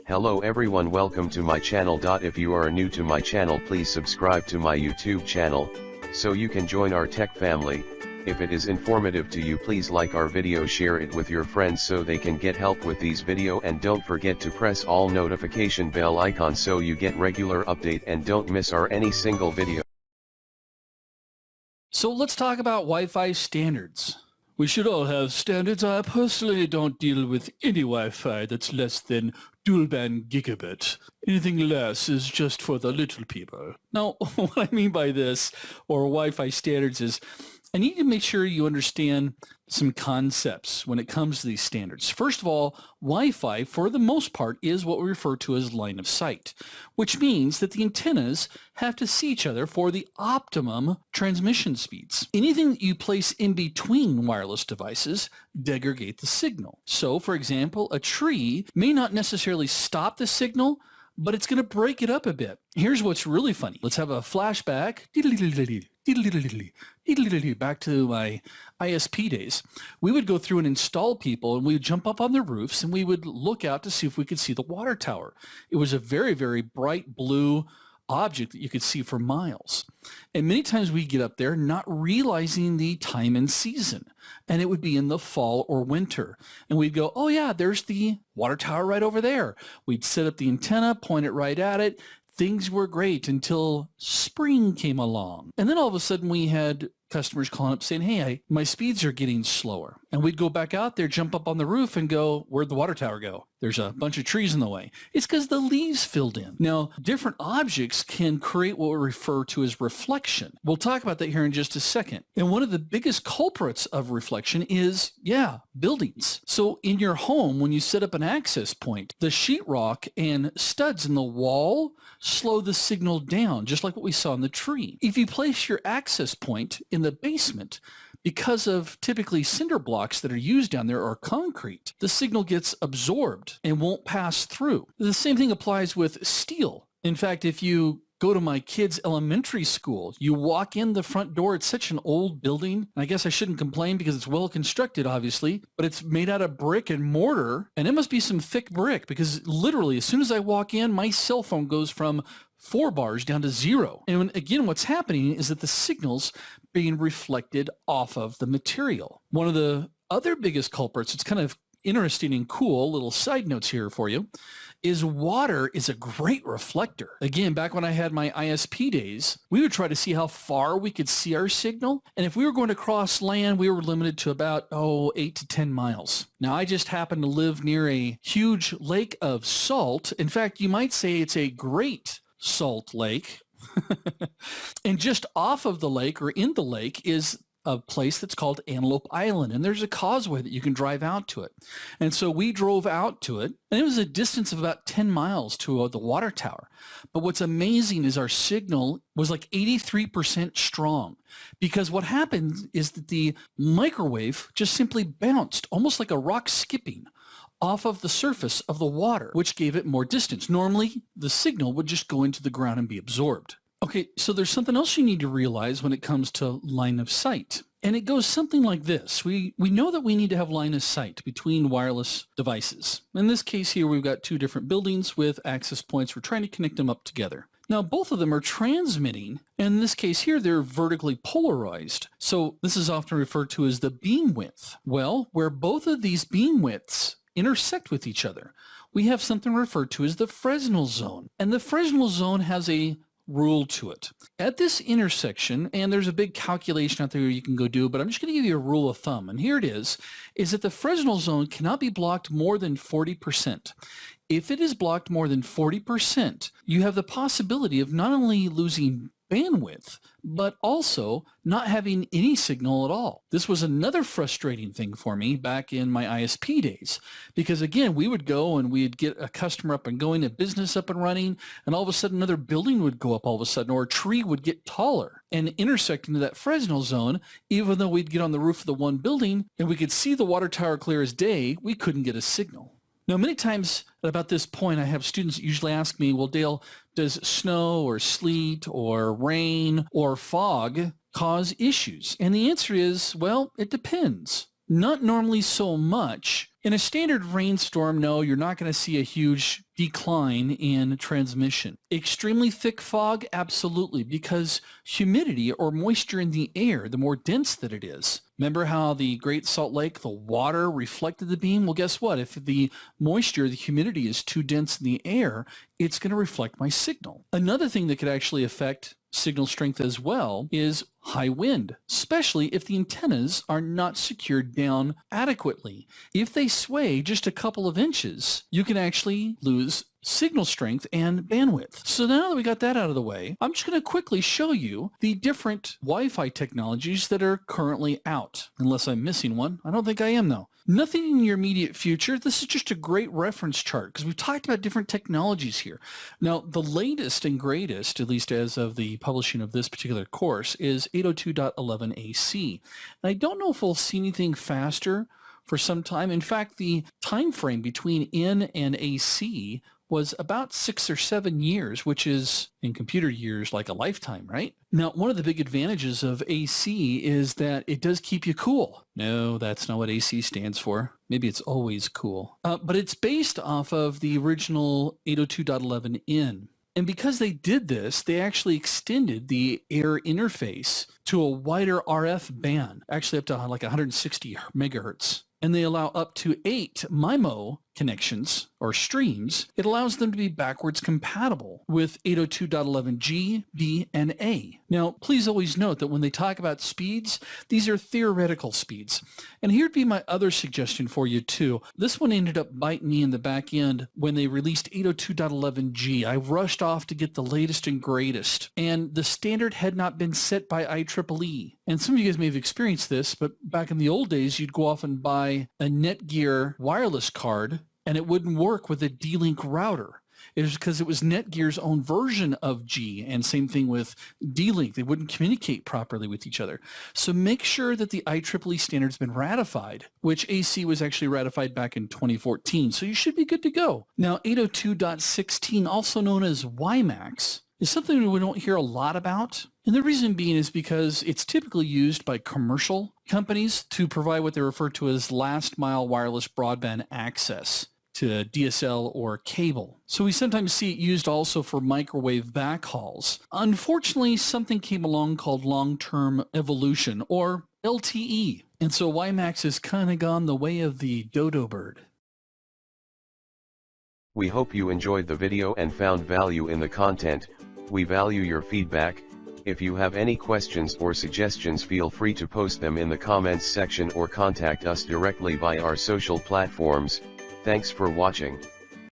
Hello everyone, welcome to my channel. If you are new to my channel, please subscribe to my YouTube channel, so you can join our tech family. If it is informative to you, please like our video, share it with your friends so they can get help with these video, and don't forget to press all notification bell icon so you get regular update and don't miss any single video. So let's talk about Wi-Fi standards. We should all have standards. I personally don't deal with any Wi-Fi that's less than dual-band gigabit. Anything less is just for the little people. Now, what I mean by this, or Wi-Fi standards, is I need to make sure you understand some concepts when it comes to these standards. First of all, Wi-Fi, for the most part, is what we refer to as line of sight, which means that the antennas have to see each other for the optimum transmission speeds. Anything that you place in between wireless devices degrade the signal. So, for example, a tree may not necessarily stop the signal, but it's going to break it up a bit. Here's what's really funny. Let's have a flashback. Back to my ISP days. We would go through and install people, and we would jump up on their roofs, and we would look out to see if we could see the water tower. It was a very, very bright blue object that you could see for miles. And many times we get up there not realizing the time and season, and it would be in the fall or winter, and we'd go, oh yeah, there's the water tower right over there. We'd set up the antenna, point it right at it. Things were great until spring came along, and then all of a sudden we had customers calling up saying, hey, my speeds are getting slower. And we'd go back out there, jump up on the roof, and go, where'd the water tower go? There's a bunch of trees in the way. It's because the leaves filled in. Now, different objects can create what we refer to as reflection. We'll talk about that here in just a second. And one of the biggest culprits of reflection is, buildings. So in your home, when you set up an access point, the sheetrock and studs in the wall slow the signal down, just like what we saw in the tree. If you place your access point in the basement, because of typically cinder blocks that are used down there or concrete, the signal gets absorbed and won't pass through. The same thing applies with steel. In fact, if you go to my kids' elementary school, you walk in the front door, it's such an old building. I guess I shouldn't complain because it's well constructed, obviously, but it's made out of brick and mortar, and it must be some thick brick because literally as soon as I walk in, my cell phone goes from 4 bars down to 0. And again, what's happening is that the signal's being reflected off of the material. One of the other biggest culprits, it's kind of interesting and cool, little side notes here for you, is water is a great reflector. Again, back when I had my ISP days, we would try to see how far we could see our signal. And if we were going to cross land, we were limited to about, 8 to 10 miles. Now, I just happen to live near a huge lake of salt. In fact, you might say it's a great salt lake. And just off of the lake or in the lake is a place that's called Antelope Island, and there's a causeway that you can drive out to it. And so we drove out to it, and it was a distance of about 10 miles to the water tower. But what's amazing is our signal was like 83% strong, because what happened is that the microwave just simply bounced, almost like a rock skipping, off of the surface of the water, which gave it more distance. Normally, the signal would just go into the ground and be absorbed. Okay, so there's something else you need to realize when it comes to line of sight. And it goes something like this. We know that we need to have line of sight between wireless devices. In this case here, we've got 2 different buildings with access points. We're trying to connect them up together. Now, both of them are transmitting, and in this case here, they're vertically polarized. So this is often referred to as the beam width. Well, where both of these beam widths intersect with each other, we have something referred to as the Fresnel Zone. And the Fresnel Zone has a rule to it. At this intersection, and there's a big calculation out there you can go do, but I'm just going to give you a rule of thumb, and here it is that the Fresnel Zone cannot be blocked more than 40%. If it is blocked more than 40%, you have the possibility of not only losing bandwidth, but also not having any signal at all. This was another frustrating thing for me back in my ISP days, because again, we would go and we'd get a customer up and going, a business up and running, and all of a sudden another building would go up all of a sudden, or a tree would get taller and intersect into that Fresnel Zone. Even though we'd get on the roof of the one building and we could see the water tower clear as day, we couldn't get a signal. Now, many times at about this point, I have students that usually ask me, well, Dale, does snow or sleet or rain or fog cause issues? And the answer is, well, it depends. Not normally so much. In a standard rainstorm, no, you're not going to see a huge decline in transmission. Extremely thick fog, absolutely, because humidity or moisture in the air, the more dense that it is. Remember how the Great Salt Lake, the water reflected the beam? Well, guess what? If the moisture, the humidity is too dense in the air, it's going to reflect my signal. Another thing that could actually affect signal strength as well is high wind, especially if the antennas are not secured down adequately. If they sway just a couple of inches, you can actually lose signal strength and bandwidth. So now that we got that out of the way, I'm just going to quickly show you the different Wi-Fi technologies that are currently out. Unless I'm missing one. I don't think I am though. Nothing in your immediate future. This is just a great reference chart because we've talked about different technologies here. Now, the latest and greatest, at least as of the publishing of this particular course, is 802.11ac. And I don't know if we'll see anything faster for some time. In fact, the time frame between N and AC was about 6 or 7 years, which is in computer years like a lifetime, right? Now, one of the big advantages of AC is that it does keep you cool. No, that's not what AC stands for. Maybe it's always cool. But it's based off of the original 802.11n. And because they did this, they actually extended the air interface to a wider RF band, actually up to like 160 megahertz. And they allow up to 8 MIMO connections or streams. It allows them to be backwards compatible with 802.11g, B, and A. Now, please always note that when they talk about speeds, these are theoretical speeds. And here'd be my other suggestion for you too. This one ended up biting me in the back end when they released 802.11g. I rushed off to get the latest and greatest, and the standard had not been set by IEEE. And some of you guys may have experienced this, but back in the old days, you'd go off and buy a Netgear wireless card, and it wouldn't work with a D-Link router. It was because it was Netgear's own version of G, and same thing with D-Link. They wouldn't communicate properly with each other. So make sure that the IEEE standard's been ratified, which AC was actually ratified back in 2014. So you should be good to go. Now, 802.16, also known as WiMAX, is something we don't hear a lot about. And the reason being is because it's typically used by commercial companies to provide what they refer to as last mile wireless broadband access to DSL or cable. So we sometimes see it used also for microwave backhauls. Unfortunately, something came along called long-term evolution, or LTE. And so WiMAX has kind of gone the way of the dodo bird. We hope you enjoyed the video and found value in the content. We value your feedback. If you have any questions or suggestions, feel free to post them in the comments section or contact us directly via our social platforms. Thanks for watching.